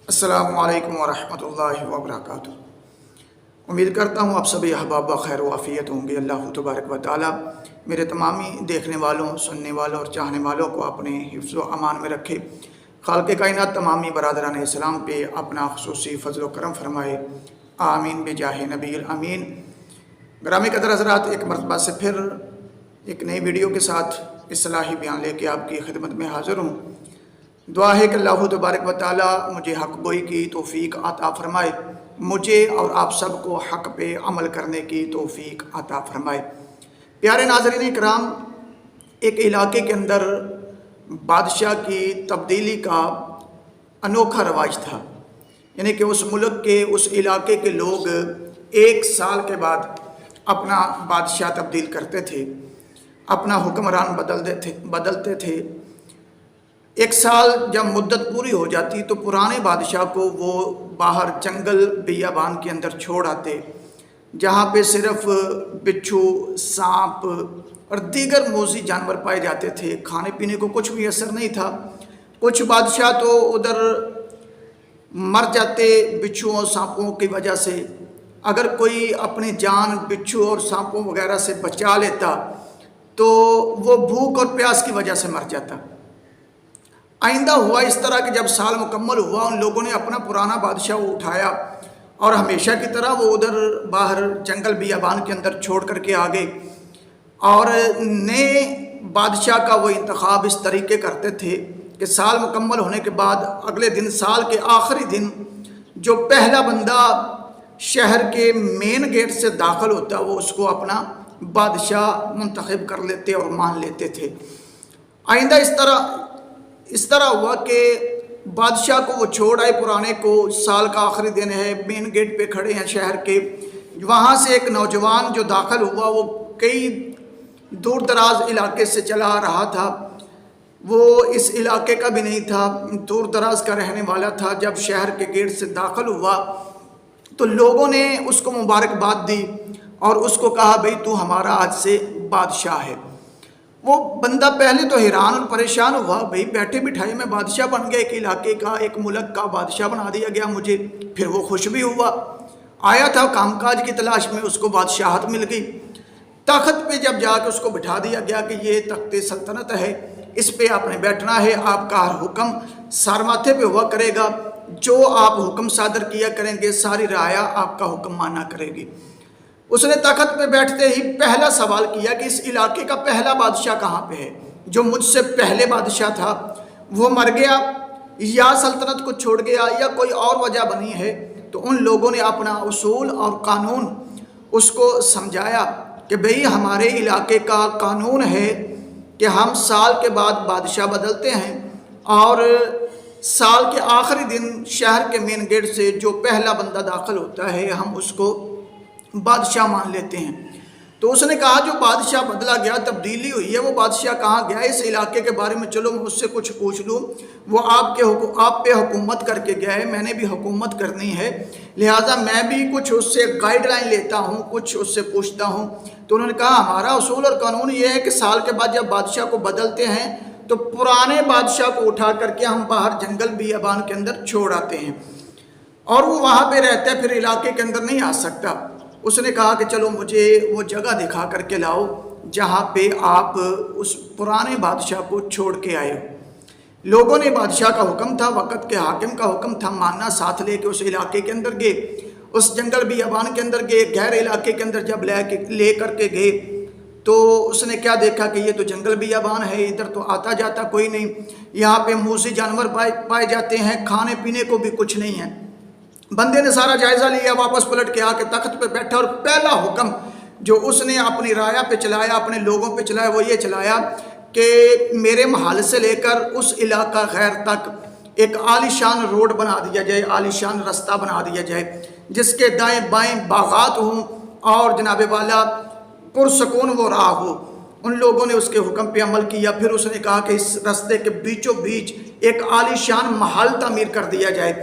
السلام علیکم ورحمۃ اللہ وبرکاتہ۔ امید کرتا ہوں آپ سبھی احباب خیر و عافیت ہوں گے۔ اللہ تبارک و تعالی میرے تمامی دیکھنے والوں، سننے والوں اور چاہنے والوں کو اپنے حفظ و امان میں رکھے۔ خالق کائنات تمامی برادران اسلام پہ اپنا خصوصی فضل و کرم فرمائے، آمین بجاہ نبی الامین۔ گرامی قدر حضرات، ایک مرتبہ سے پھر ایک نئی ویڈیو کے ساتھ اصلاحی بیان لے کے آپ کی خدمت میں حاضر ہوں۔ دعا ہے کہ اللہ تبارک و تعالی مجھے حق گوئی کی توفیق عطا فرمائے، مجھے اور آپ سب کو حق پہ عمل کرنے کی توفیق عطا فرمائے۔ پیارے ناظرین کرام، ایک علاقے کے اندر بادشاہ کی تبدیلی کا انوکھا رواج تھا، یعنی کہ اس ملک کے، اس علاقے کے لوگ ایک سال کے بعد اپنا بادشاہ تبدیل کرتے تھے، اپنا حکمران بدلتے تھے۔ ایک سال جب مدت پوری ہو جاتی تو پرانے بادشاہ کو وہ باہر جنگل بیابان کے اندر چھوڑ آتے، جہاں پہ صرف بچھو، سانپ اور دیگر موذی جانور پائے جاتے تھے۔ کھانے پینے کو کچھ بھی اثر نہیں تھا۔ کچھ بادشاہ تو ادھر مر جاتے بچھو اور سانپوں کی وجہ سے۔ اگر کوئی اپنی جان بچھو اور سانپوں وغیرہ سے بچا لیتا تو وہ بھوک اور پیاس کی وجہ سے مر جاتا۔ آئندہ ہوا اس طرح کہ جب سال مکمل ہوا، ان لوگوں نے اپنا پرانا بادشاہ اٹھایا اور ہمیشہ کی طرح وہ ادھر باہر جنگل بیابان کے اندر چھوڑ کر کے آ گئے، اور نئے بادشاہ کا وہ انتخاب اس طریقے کرتے تھے کہ سال مکمل ہونے کے بعد اگلے دن، سال کے آخری دن، جو پہلا بندہ شہر کے مین گیٹ سے داخل ہوتا وہ اس کو اپنا بادشاہ منتخب کر لیتے اور مان لیتے تھے۔ آئندہ اس طرح ہوا کہ بادشاہ کو وہ چھوڑ آئے، پرانے کو، سال کا آخری دن ہے، مین گیٹ پہ کھڑے ہیں شہر کے۔ وہاں سے ایک نوجوان جو داخل ہوا، وہ کئی دور دراز علاقے سے چلا آ رہا تھا، وہ اس علاقے کا بھی نہیں تھا، دور دراز کا رہنے والا تھا۔ جب شہر کے گیٹ سے داخل ہوا تو لوگوں نے اس کو مبارکباد دی اور اس کو کہا، بھئی تو ہمارا آج سے بادشاہ ہے۔ وہ بندہ پہلے تو حیران اور پریشان ہوا، بھئی بیٹھے بٹھائے میں بادشاہ بن گیا، ایک علاقے کا، ایک ملک کا بادشاہ بنا دیا گیا مجھے۔ پھر وہ خوش بھی ہوا، آیا تھا کام کاج کی تلاش میں، اس کو بادشاہت مل گئی۔ تخت پہ جب جا کے اس کو بٹھا دیا گیا کہ یہ تخت سلطنت ہے، اس پہ آپ نے بیٹھنا ہے، آپ کا ہر حکم سر ماتھے پہ ہوا کرے گا، جو آپ حکم صادر کیا کریں گے ساری رعایا آپ کا حکم مانا کرے گی۔ اس نے تخت پہ بیٹھتے ہی پہلا سوال کیا کہ اس علاقے کا پہلا بادشاہ کہاں پہ ہے؟ جو مجھ سے پہلے بادشاہ تھا وہ مر گیا یا سلطنت کو چھوڑ گیا یا کوئی اور وجہ بنی ہے؟ تو ان لوگوں نے اپنا اصول اور قانون اس کو سمجھایا کہ بھئی ہمارے علاقے کا قانون ہے کہ ہم سال کے بعد بادشاہ بدلتے ہیں، اور سال کے آخری دن شہر کے مین گیٹ سے جو پہلا بندہ داخل ہوتا ہے ہم اس کو بادشاہ مان لیتے ہیں۔ تو اس نے کہا جو بادشاہ بدلا گیا، تبدیلی ہوئی ہے، وہ بادشاہ کہاں گیا؟ اس علاقے کے بارے میں چلو میں اس سے کچھ پوچھ لوں، وہ آپ پہ حکومت کر کے گیا ہے، میں نے بھی حکومت کرنی ہے، لہٰذا میں بھی کچھ اس سے گائیڈ لائن لیتا ہوں، کچھ اس سے پوچھتا ہوں۔ تو انہوں نے کہا ہمارا اصول اور قانون یہ ہے کہ سال کے بعد جب بادشاہ کو بدلتے ہیں تو پرانے بادشاہ کو اٹھا کر کے ہم باہر جنگل بیابان کے اندر چھوڑ آتے ہیں، اور وہ وہاں پہ رہتا ہے، پھر علاقے کے اندر نہیں آ سکتا۔ اس نے کہا کہ چلو مجھے وہ جگہ دکھا کر کے لاؤ جہاں پہ آپ اس پرانے بادشاہ کو چھوڑ کے آئے ہو۔ لوگوں نے، بادشاہ کا حکم تھا، وقت کے حاکم کا حکم تھا، ماننا، ساتھ لے کے اس علاقے کے اندر گئے، اس جنگل بیابان کے اندر گئے، غیر علاقے کے اندر جب لے کر کے گئے تو اس نے کیا دیکھا کہ یہ تو جنگل بیابان ہے، ادھر تو آتا جاتا کوئی نہیں، یہاں پہ موذی جانور پائے جاتے ہیں، کھانے پینے کو بھی کچھ نہیں ہے۔ بندے نے سارا جائزہ لیا، واپس پلٹ کے آ کے تخت پہ بیٹھا، اور پہلا حکم جو اس نے اپنی رعایا پہ چلایا، اپنے لوگوں پہ چلایا، وہ یہ چلایا کہ میرے محل سے لے کر اس علاقہ غیر تک ایک عالیشان روڈ بنا دیا جائے، عالیشان رستہ بنا دیا جائے، جس کے دائیں بائیں باغات ہوں اور جناب والا پرسکون وہ راہ ہو۔ ان لوگوں نے اس کے حکم پہ عمل کیا۔ پھر اس نے کہا کہ اس رستے کے بیچوں بیچ ایک عالیشان محل تعمیر کر دیا جائے،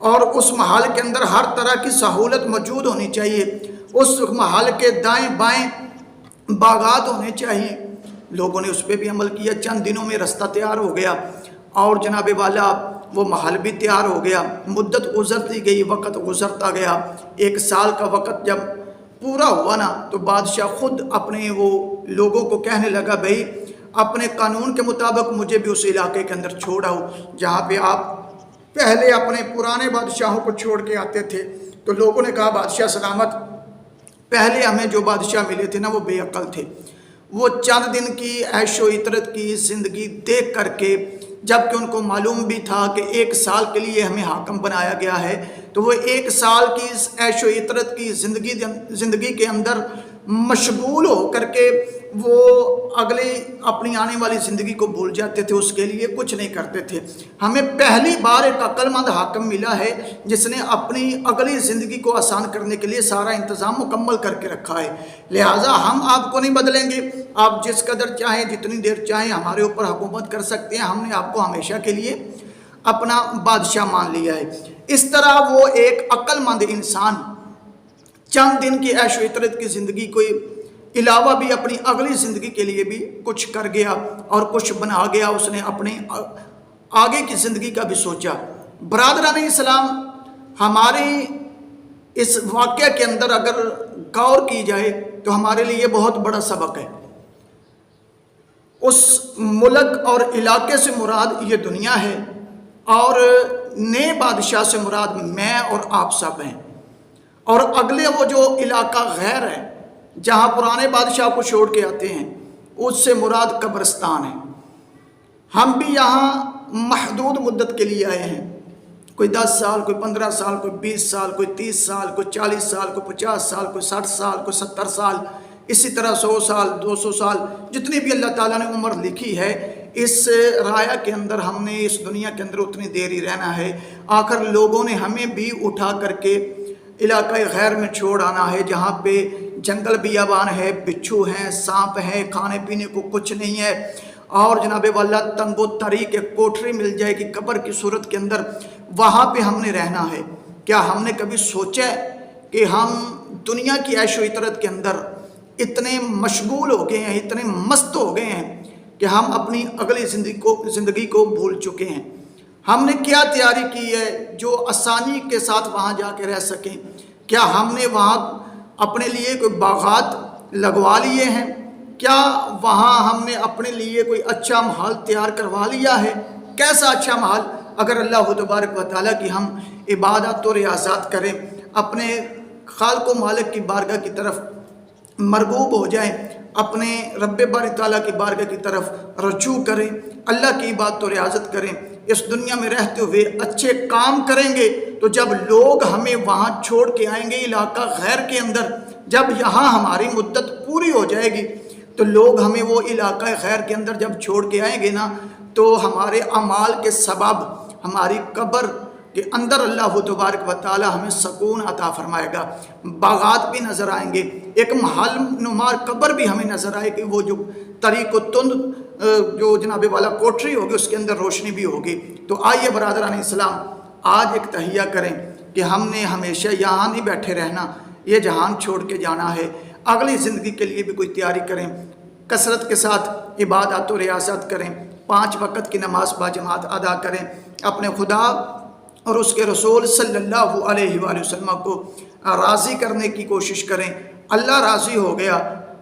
اور اس محل کے اندر ہر طرح کی سہولت موجود ہونی چاہیے، اس محل کے دائیں بائیں باغات ہونے چاہیے۔ لوگوں نے اس پہ بھی عمل کیا، چند دنوں میں رستہ تیار ہو گیا، اور جناب والا وہ محل بھی تیار ہو گیا، مدت گزرتی گئی، وقت گزرتا گیا، 1 سال کا وقت جب پورا ہوا نا تو بادشاہ خود اپنے وہ لوگوں کو کہنے لگا بھئی اپنے قانون کے مطابق مجھے بھی اس علاقے کے اندر چھوڑ آؤ جہاں پہ آپ پہلے اپنے پرانے بادشاہوں کو چھوڑ کے آتے تھے۔ تو لوگوں نے کہا بادشاہ سلامت، پہلے ہمیں جو بادشاہ ملے تھے نا وہ بے عقل تھے، وہ چند دن کی عیش و عطرت کی زندگی دیکھ کر کے، جبکہ ان کو معلوم بھی تھا کہ 1 سال کے لیے ہمیں حاکم بنایا گیا ہے، تو وہ 1 سال کی اس عیش و عطرت کی زندگی کے اندر مشغول ہو کر کے وہ اگلی اپنی آنے والی زندگی کو بھول جاتے تھے، اس کے لیے کچھ نہیں کرتے تھے۔ ہمیں پہلی بار ایک عقل مند حاکم ملا ہے جس نے اپنی اگلی زندگی کو آسان کرنے کے لیے سارا انتظام مکمل کر کے رکھا ہے، لہٰذا ہم آپ کو نہیں بدلیں گے، آپ جس قدر چاہیں جتنی دیر چاہیں ہمارے اوپر حکومت کر سکتے ہیں، ہم نے آپ کو ہمیشہ کے لیے اپنا بادشاہ مان لیا ہے۔ اس طرح وہ ایک عقل مند انسان چند دن کی عیش و عطرت کی زندگی کو علاوہ بھی اپنی اگلی زندگی کے لیے بھی کچھ کر گیا اور کچھ بنا گیا، اس نے اپنے آگے کی زندگی کا بھی سوچا۔ برادران اسلام، ہماری اس واقعہ کے اندر اگر غور کی جائے تو ہمارے لیے بہت بڑا سبق ہے۔ اس ملک اور علاقے سے مراد یہ دنیا ہے اور نئے بادشاہ سے مراد میں اور آپ سب ہیں، اور اگلے وہ جو علاقہ غیر ہے جہاں پرانے بادشاہ کو چھوڑ کے آتے ہیں اس سے مراد قبرستان ہے۔ ہم بھی یہاں محدود مدت کے لیے آئے ہیں، کوئی 10 سال، کوئی 15 سال، کوئی 20 سال، کوئی 30 سال، کوئی 40 سال، کوئی 50 سال، کوئی 60 سال، کوئی 70 سال، اسی طرح 100 سال، 200 سال، جتنی بھی اللہ تعالیٰ نے عمر لکھی ہے اس رایا کے اندر ہم نے اس دنیا کے اندر اتنی دیر ہی رہنا ہے۔ آخر لوگوں نے ہمیں بھی اٹھا کر کے علاقہ غیر میں چھوڑ آنا ہے جہاں پہ جنگل بیابان ہے، بچھو ہیں، سانپ ہیں، کھانے پینے کو کچھ نہیں ہے، اور جناب والا تنگ و تاریک ایک کوٹری مل جائے گی قبر کی صورت کے اندر، وہاں پہ ہم نے رہنا ہے۔ کیا ہم نے کبھی سوچا کہ ہم دنیا کی عیش و عطرت کے اندر اتنے مشغول ہو گئے ہیں، اتنے مست ہو گئے ہیں کہ ہم اپنی اگلی زندگی کو بھول چکے ہیں؟ ہم نے کیا تیاری کی ہے جو آسانی کے ساتھ وہاں جا کے رہ سکیں؟ کیا ہم نے وہاں اپنے لیے کوئی باغات لگوا لیے ہیں؟ کیا وہاں ہم نے اپنے لیے کوئی اچھا محل تیار کروا لیا ہے؟ کیسا اچھا محل؟ اگر اللہ تبارک و تعالیٰ کی ہم عبادت و ریاضات کریں، اپنے خالق و مالک کی بارگاہ کی طرف مرغوب ہو جائیں، اپنے رب باری تعالیٰ کی بارگاہ کی طرف رجوع کریں، اللہ کی عبادت و ریاضت کریں، اس دنیا میں رہتے ہوئے اچھے کام کریں گے، تو جب لوگ ہمیں وہاں چھوڑ کے آئیں گے علاقہ غیر کے اندر، جب یہاں ہماری مدت پوری ہو جائے گی تو لوگ ہمیں وہ علاقہ غیر کے اندر جب چھوڑ کے آئیں گے نا تو ہمارے اعمال کے سبب ہماری قبر کہ اندر اللہ تبارک و تعالی ہمیں سکون عطا فرمائے گا، باغات بھی نظر آئیں گے، ایک محل نمار قبر بھی ہمیں نظر آئے گی، وہ جو طریق و تند جو جناب والا کوٹری ہوگی اس کے اندر روشنی بھی ہوگی۔ تو آئیے برادران اسلام آج ایک تہیہ کریں کہ ہم نے ہمیشہ یہاں نہیں بیٹھے رہنا، یہ جہان چھوڑ کے جانا ہے، اگلی زندگی کے لیے بھی کوئی تیاری کریں، کثرت کے ساتھ عبادات و ریاضت کریں، 5 وقت کی نماز باجماعت ادا کریں، اپنے خدا اور اس کے رسول صلی اللہ علیہ وآلہ وسلم کو راضی کرنے کی کوشش کریں۔ اللہ راضی ہو گیا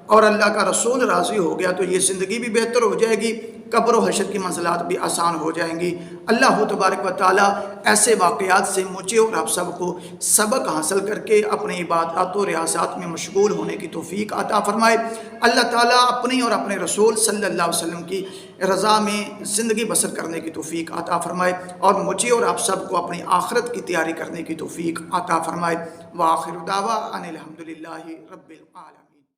اور اللہ کا رسول راضی ہو گیا تو یہ زندگی بھی بہتر ہو جائے گی، قبر و حشر کی منزلات بھی آسان ہو جائیں گی۔ اللہ تبارک و تعالیٰ ایسے واقعات سے مجھے اور آپ سب کو سبق حاصل کر کے اپنی عبادات و ریاضات میں مشغول ہونے کی توفیق عطا فرمائے۔ اللہ تعالیٰ اپنی اور اپنے رسول صلی اللہ علیہ وسلم کی رضا میں زندگی بسر کرنے کی توفیق عطا فرمائے اور مجھے اور آپ سب کو اپنی آخرت کی تیاری کرنے کی توفیق عطا فرمائے۔ وآخر دعوانا ان الحمدللہ رب العالمین۔